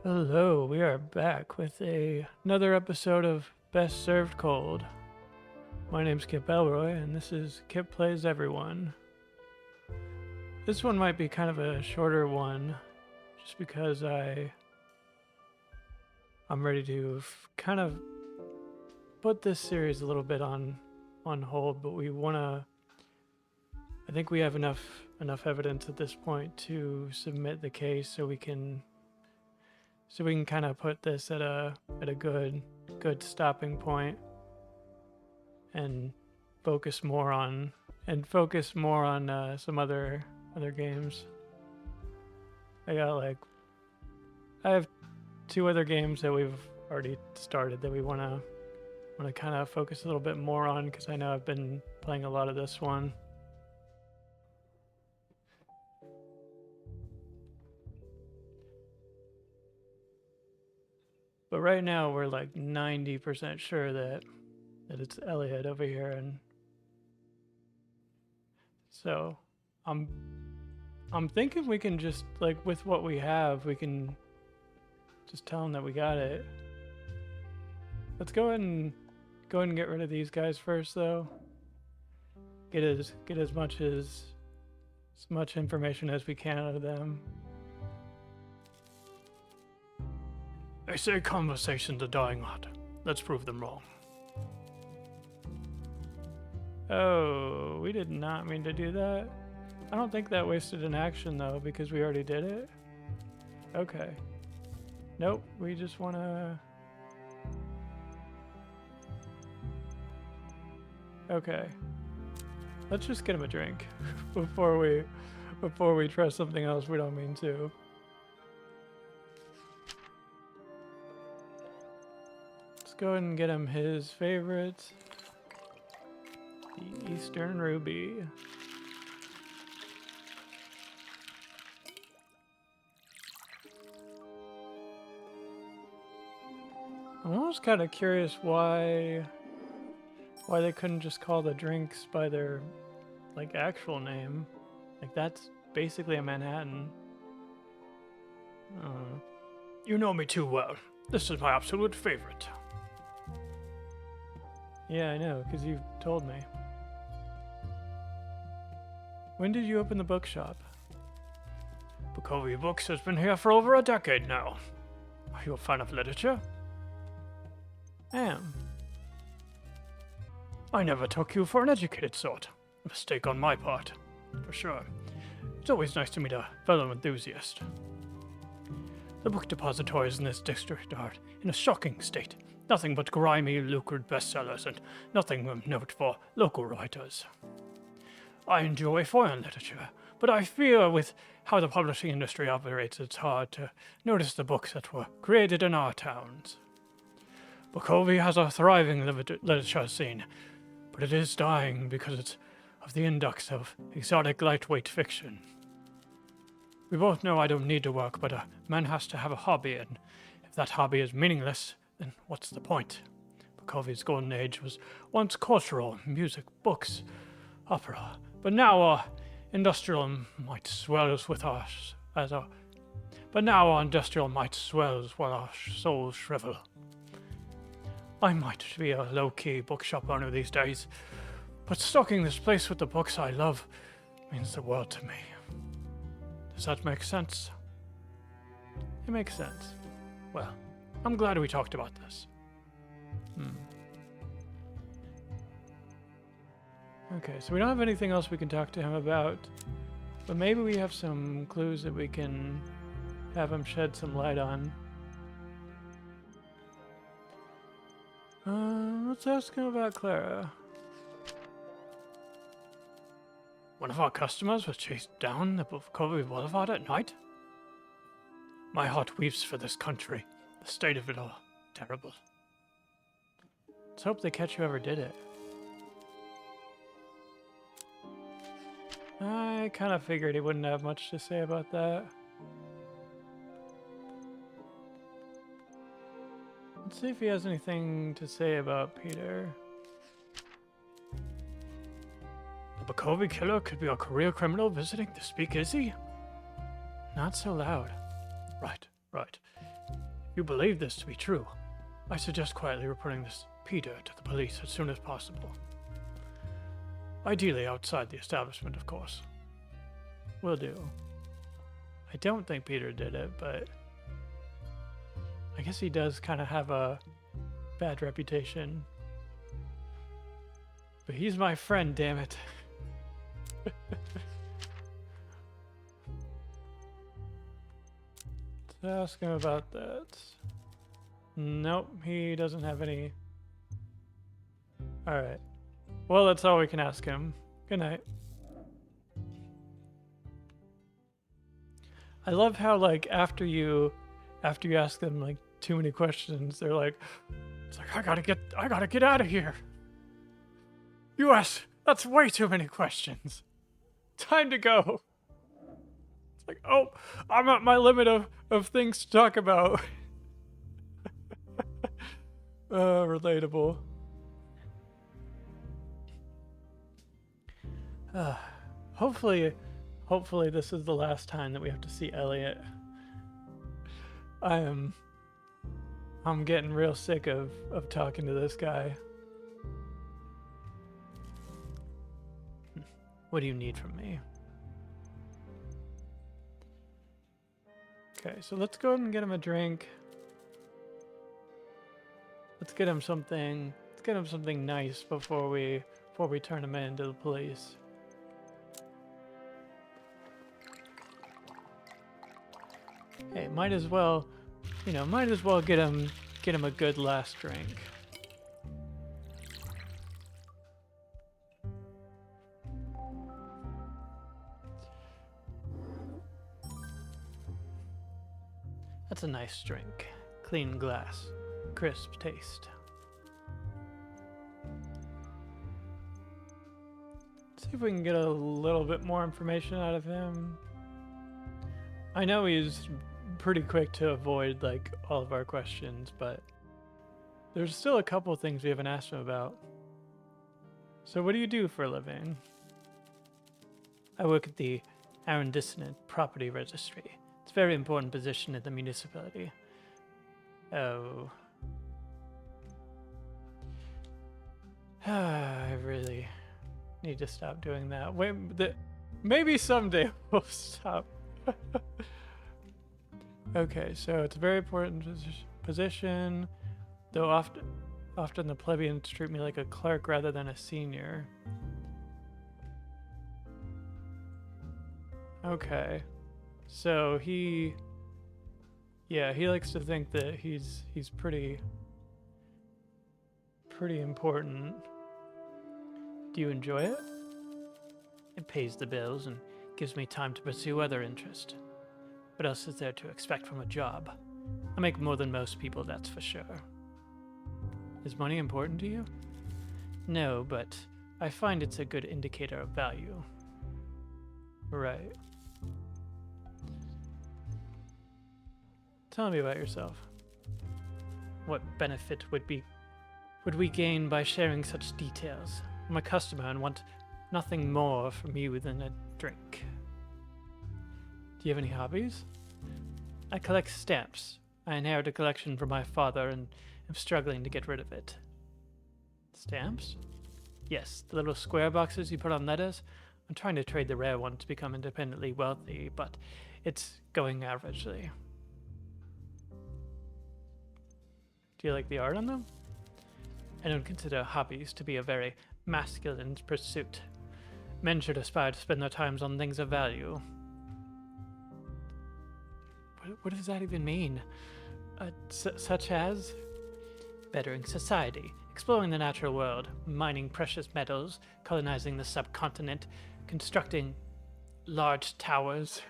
Hello, we are back with another episode of Best Served Cold. My name's Kip Elroy, and this is Kip Plays Everyone. This one might be kind of a shorter one, just because I'm ready to kind of put this series a little bit on hold, but I think we have enough evidence at this point to submit the case so we can kind of put this at a good stopping point and focus more on some other games. I have two other games that we've already started that we want to kind of focus a little bit more on, because I know I've been playing a lot of this one. But right now we're like 90% sure that it's Elliot over here, and so I'm thinking we can just, like, with what we have, we can just tell him that we got it. Let's go ahead and get rid of these guys first, though. Get as much information as we can out of them. They say conversation's a dying art. Let's prove them wrong. Oh, we did not mean to do that. I don't think that wasted an action, though, because we already did it. Okay. Nope, we just want to... Okay. Let's just get him a drink before we try something else we don't mean to. Let's go ahead and get him his favorite, the Eastern Ruby. I'm almost kind of curious why they couldn't just call the drinks by their, like, actual name. Like, that's basically a Manhattan. You know me too well. This is my absolute favorite. Yeah, I know, because you've told me. When did you open the bookshop? Bukowski Books has been here for over a decade now. Are you a fan of literature? I am. I never took you for an educated sort. A mistake on my part, for sure. It's always nice to meet a fellow enthusiast. The book depositories in this district are in a shocking state. Nothing but grimy, lucrative bestsellers, and nothing of note for local writers. I enjoy foreign literature, but I fear with how the publishing industry operates, it's hard to notice the books that were created in our towns. Bukowski has a thriving literature scene, but it is dying because of the influx of exotic lightweight fiction. We both know I don't need to work, but a man has to have a hobby, and if that hobby is meaningless, then what's the point? Bukowski's golden age was once cultural, music, books, opera, but now our industrial might swells while our souls shrivel. I might be a low-key bookshop owner these days, but stocking this place with the books I love means the world to me. Does that make sense? It makes sense. Well, I'm glad we talked about this. Okay, so we don't have anything else we can talk to him about, but maybe we have some clues that we can have him shed some light on. Let's ask him about Clara. One of our customers was chased down the Bukowski Boulevard at night. My heart weeps for this country. The state of it all. Terrible. Let's hope they catch whoever did it. I kind of figured he wouldn't have much to say about that. Let's see if he has anything to say about Peter. The Bukowski killer could be a career criminal visiting the speakeasy? Not so loud. Right. you believe this to be true, I suggest quietly reporting this Peter to the police as soon as possible. Ideally outside the establishment, of course. Will do. I don't think Peter did it, but I guess he does kind of have a bad reputation. But he's my friend, damn it. Let's ask him about that. Nope, he doesn't have any. Alright. Well, that's all we can ask him. Good night. I love how, like, after you ask them, like, too many questions, they're like, it's like, I gotta get out of here. US, that's way too many questions. Time to go. It's like, oh, I'm at my limit of things to talk about. Relatable. Hopefully this is the last time that we have to see Elliot. I'm getting real sick of talking to this guy. What do you need from me? Okay, so let's go ahead and get him a drink. Let's get him something nice before we turn him in to the police. Hey, might as well get him a good last drink. That's a nice drink. Clean glass, crisp taste. Let's see if we can get a little bit more information out of him. I know he's pretty quick to avoid, like, all of our questions, but there's still a couple things we haven't asked him about. So what do you do for a living? I work at the Arrondissement Property Registry. It's a very important position in the municipality. Oh. I really need to stop doing that. Wait, maybe someday we'll stop. Okay, so it's a very important position, though often the plebeians treat me like a clerk rather than a senior. Okay, so he likes to think that he's pretty important. Do you enjoy it? It pays the bills and gives me time to pursue other interests. What else is there to expect from a job? I make more than most people, that's for sure. Is money important to you? No, but I find it's a good indicator of value. Right. Tell me about yourself. What benefit would we gain by sharing such details? I'm a customer and want nothing more from you than a drink. Do you have any hobbies? I collect stamps. I inherit a collection from my father and am struggling to get rid of it. Stamps? Yes, the little square boxes you put on letters. I'm trying to trade the rare one to become independently wealthy, but it's going averagely. Do you like the art on them? I don't consider hobbies to be a very masculine pursuit. Men should aspire to spend their times on things of value. What does that even mean? Such as? Bettering society, exploring the natural world, mining precious metals, colonizing the subcontinent, constructing large towers.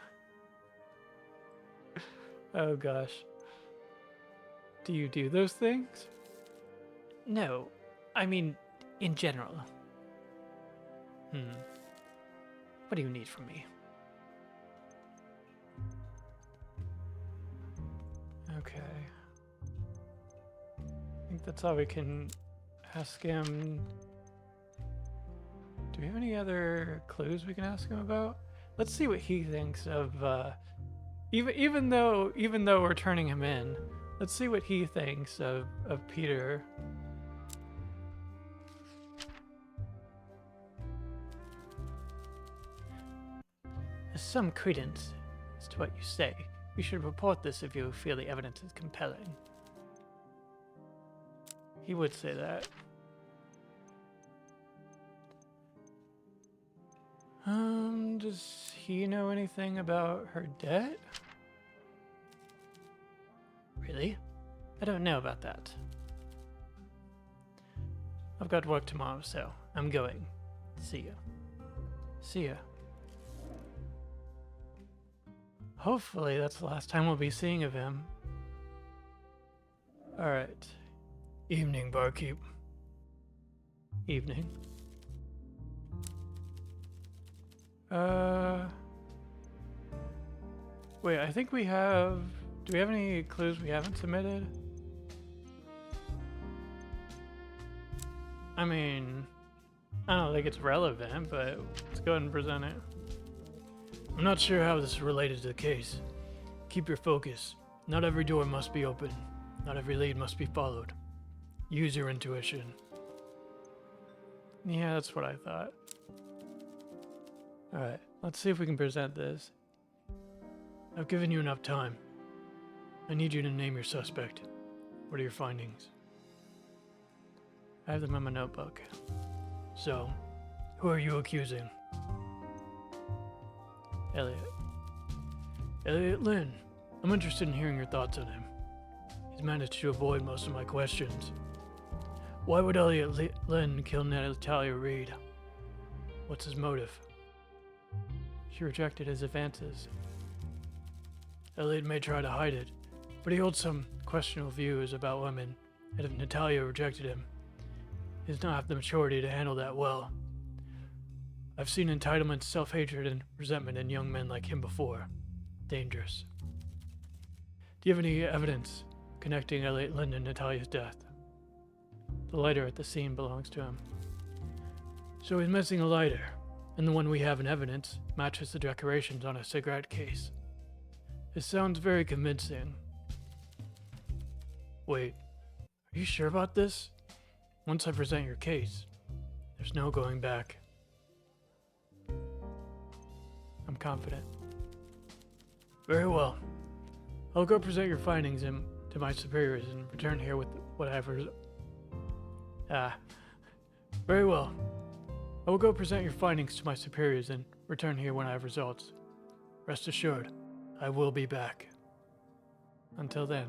Oh gosh. Do you do those things? No, I mean, in general. What do you need from me? Okay. I think that's all we can ask him. Do we have any other clues we can ask him about? Let's see what he thinks of, even though we're turning him in, Let's see what he thinks of Peter. There's some credence as to what you say. You should report this if you feel the evidence is compelling. He would say that. Does he know anything about her debt? Really? I don't know about that. I've got work tomorrow, so I'm going. See ya. See ya. Hopefully that's the last time we'll be seeing of him. Alright. Evening, barkeep. Evening. Wait, I think we have... Do we have any clues we haven't submitted? I mean, I don't think it's relevant, but let's go ahead and present it. I'm not sure how this is related to the case. Keep your focus. Not every door must be open. Not every lead must be followed. Use your intuition. Yeah, that's what I thought. Alright, let's see if we can present this. I've given you enough time. I need you to name your suspect. What are your findings? I have them in my notebook. So, who are you accusing? Elliot. Elliot Lynn. I'm interested in hearing your thoughts on him. He's managed to avoid most of my questions. Why would Elliot Lynn kill Natalia Reed? What's his motive? She rejected his advances. Elliot may try to hide it, but he holds some questionable views about women, and if Natalia rejected him, he does not have the maturity to handle that well. I've seen entitlement, self-hatred, and resentment in young men like him before. Dangerous. Do you have any evidence connecting Elliot Lynn and Natalia's death? The lighter at the scene belongs to him. So he's missing a lighter, and the one we have in evidence matches the decorations on a cigarette case. It sounds very convincing. Wait, are you sure about this? Once I present your case, there's no going back. I'm confident. Very well. I'll go present your findings to my superiors and return here with what I have very well. I will go present your findings to my superiors and return here when I have results. Rest assured, I will be back. Until then.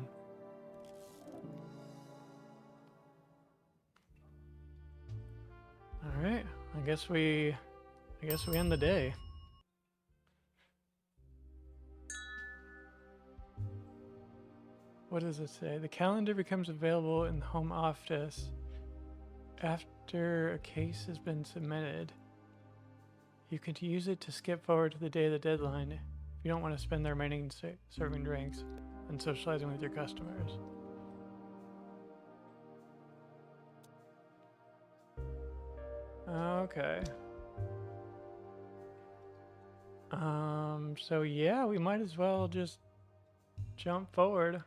Alright, I guess we end the day. What does it say? The calendar becomes available in the home office after a case has been submitted. You can use it to skip forward to the day of the deadline if you don't want to spend the remaining serving drinks and socializing with your customers. Okay. So yeah, we might as well just jump forward.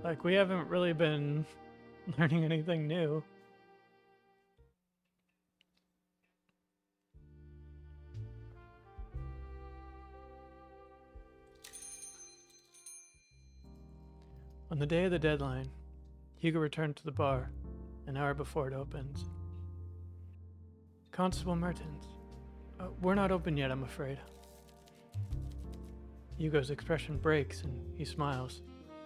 Like, we haven't really been learning anything new. On the day of the deadline, Hugo returned to the bar an hour before it opens. Constable Mertens. We're not open yet, I'm afraid. Hugo's expression breaks and he smiles.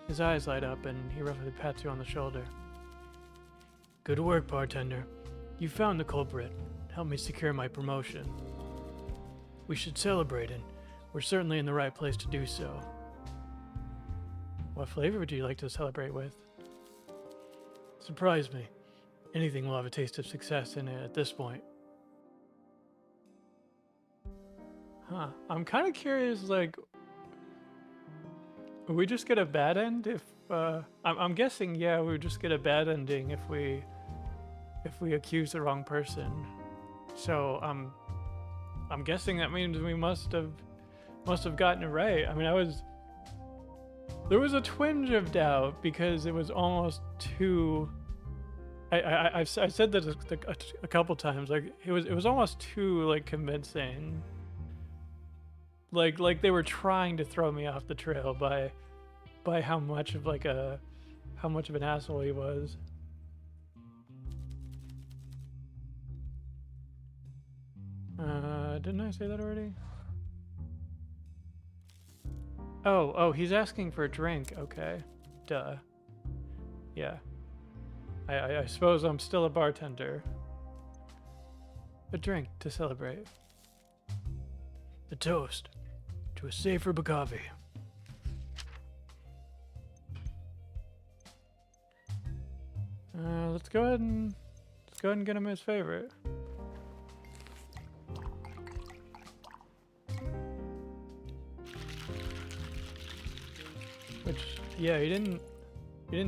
His eyes light up and he roughly pats you on the shoulder. Good work, bartender. You found the culprit. Helped me secure my promotion. We should celebrate, and we're certainly in the right place to do so. What flavor would you like to celebrate with? Surprise me. Anything will have a taste of success in it at this point. Huh. I'm kind of curious, like, would we just get a bad end if, I'm guessing, yeah, we would just get a bad ending if we accuse the wrong person. So, I'm guessing that means we must have gotten it right. I mean, There was a twinge of doubt because it was almost too. I've said that a couple times. Like it was almost too like convincing. Like they were trying to throw me off the trail by how much of how much of an asshole he was. Didn't I say that already? Oh, he's asking for a drink. Okay. Duh. Yeah. I suppose I'm still a bartender. A drink to celebrate. A toast to a safer Bagavi. Let's go ahead and get him his favorite. Which, yeah, he didn't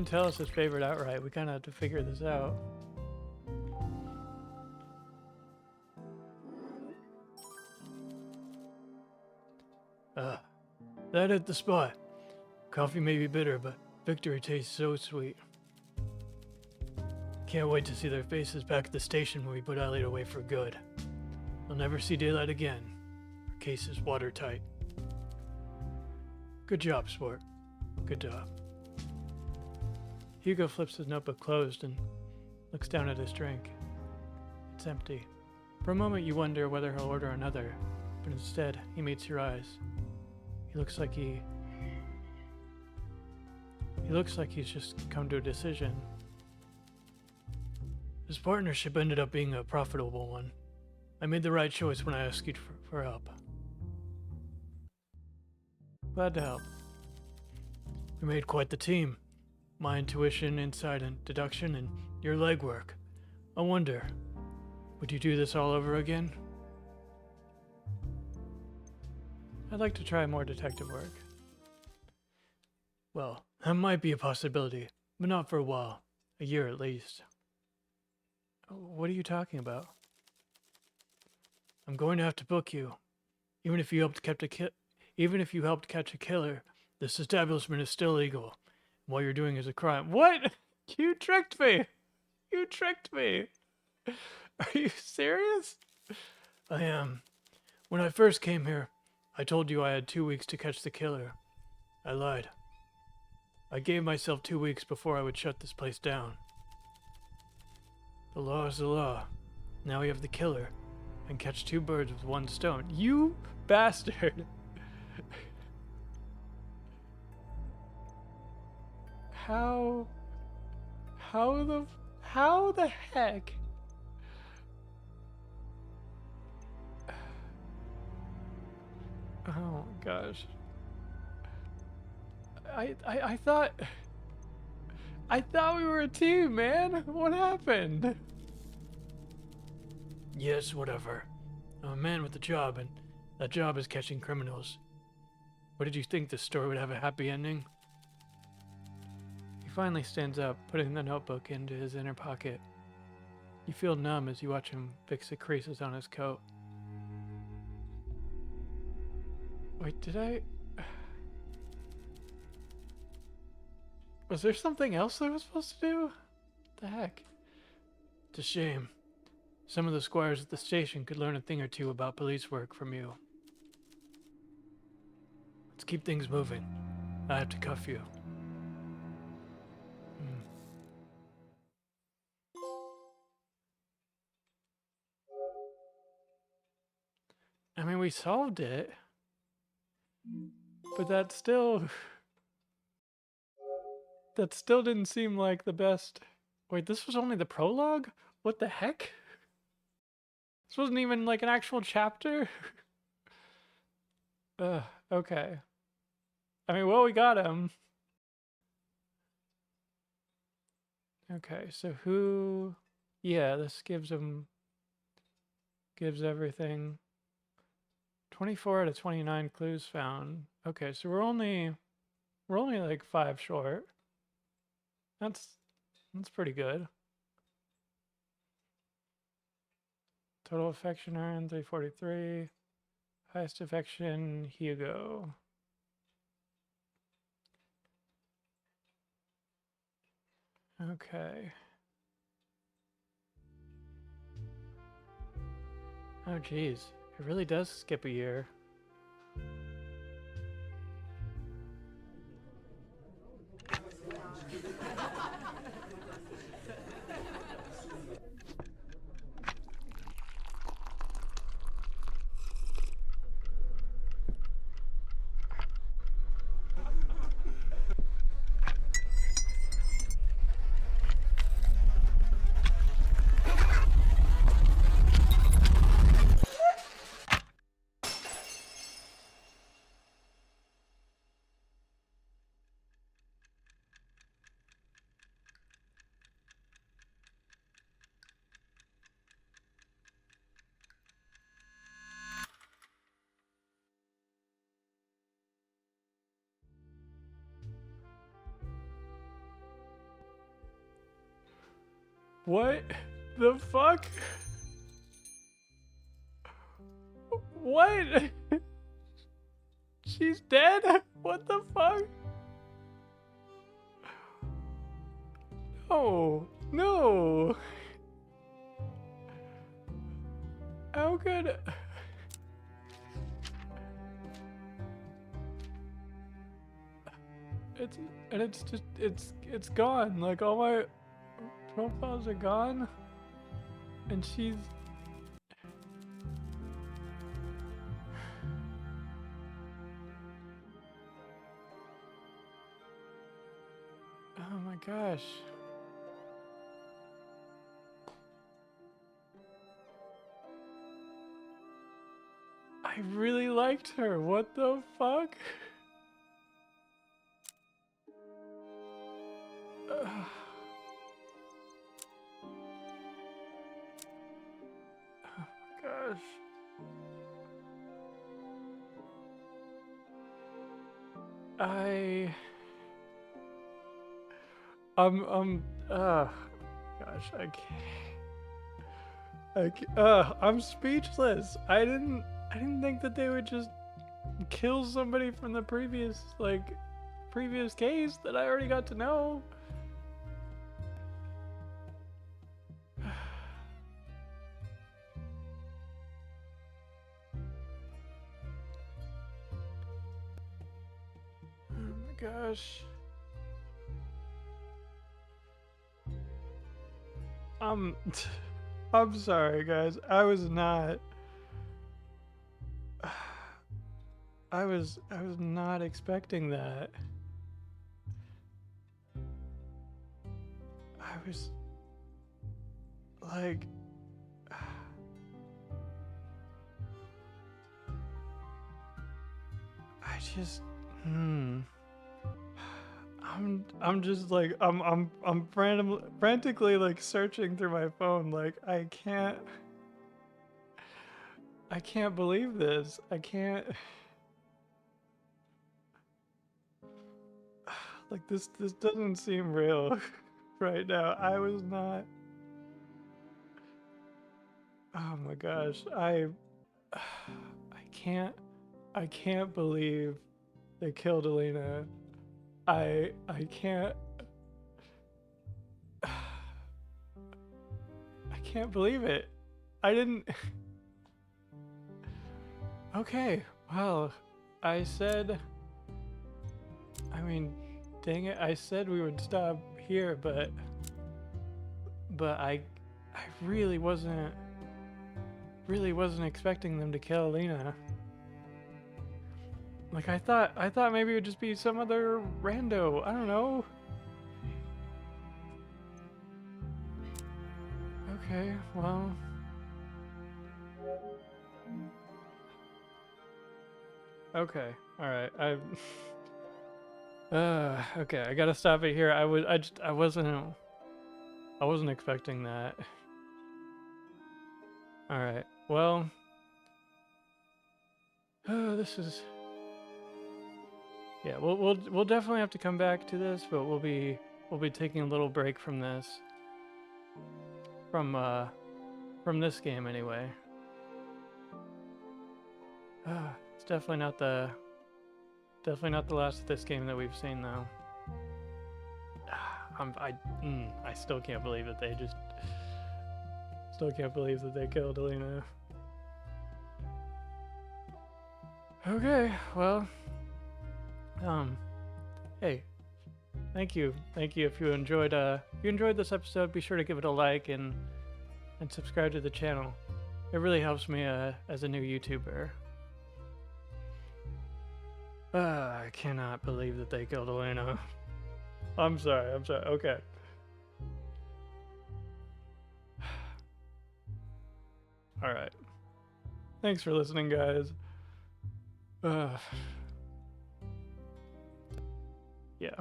tell us his favorite outright. We kind of have to figure this out. That hit the spot. Coffee may be bitter, but victory tastes so sweet. Can't wait to see their faces back at the station when we put Elliot away for good. They'll never see daylight again. Our case is watertight. Good job, sport. Good job. Hugo flips his notebook closed and looks down at his drink. It's empty. For a moment you wonder whether he'll order another, but instead he meets your eyes. He looks like he's just come to a decision. This partnership ended up being a profitable one. I made the right choice when I asked you for help. Glad to help. We made quite the team. My intuition, insight, and deduction, and your legwork. I wonder, would you do this all over again? I'd like to try more detective work. Well, that might be a possibility, but not for a while. A year at least. What are you talking about? I'm going to have to book you. Even if you helped catch a killer, this establishment is still legal. What you're doing is a crime. What? You tricked me! You tricked me! Are you serious? I am. When I first came here, I told you I had 2 weeks to catch the killer. I lied. I gave myself 2 weeks before I would shut this place down. The law is the law. Now we have the killer, and catch 2 birds with 1 stone. You bastard! How the heck? Oh my gosh. I thought we were a team, man. What happened? Yes, whatever. I'm a man with a job, and that job is catching criminals. What did you think this story would have a happy ending? He finally stands up, putting the notebook into his inner pocket. You feel numb as you watch him fix the creases on his coat. Wait, did I... Was there something else I was supposed to do? What the heck? It's a shame. Some of the squires at the station could learn a thing or two about police work from you. Let's keep things moving. I have to cuff you. I mean, we solved it. But that still didn't seem like the best. Wait, this was only the prologue? What the heck? This wasn't even like an actual chapter? Okay. I mean, well, we got him. Okay, so who... Yeah, this gives everything. 24 out of 29 clues found. Okay, so we're only like 5 short. That's pretty good. Total affection earned 343. Highest affection, Hugo. Okay. Oh, geez. It really does skip a year. What the fuck? What? She's dead? What the fuck? No. No. How could... it's just, it's gone. Like, all my profiles are gone. And she's... Oh my gosh. I really liked her. What the fuck? Ugh. Oh my gosh. Gosh, I'm speechless. I didn't think that they would just kill somebody from the previous case that I already got to know. Oh my gosh. I'm sorry, guys. I was not expecting that. I was like I just I'm just like I'm frantically like searching through my phone, like I can't believe this. I can't like this doesn't seem real right now. I was not. Oh my gosh. I can't believe they killed Alina. I can't I can't believe it. I didn't. Okay, well, I mean, dang it, I said we would stop here, but I really wasn't expecting them to kill Alina. Like, I thought maybe it would just be some other rando. I don't know. Okay, well. Okay, alright. Okay, I gotta stop it here. I wasn't expecting that. Alright, well. This is... Yeah, we'll definitely have to come back to this, but we'll be taking a little break from this. From this game anyway. It's definitely not the last of this game that we've seen though. I still can't believe that they just. Still can't believe that they killed Alina. Okay, well. Hey, thank you. Thank you. If you enjoyed this episode, be sure to give it a like and subscribe to the channel. It really helps me as a new YouTuber. I cannot believe that they killed Elena. I'm sorry. Okay. Alright. Thanks for listening, guys. Yeah.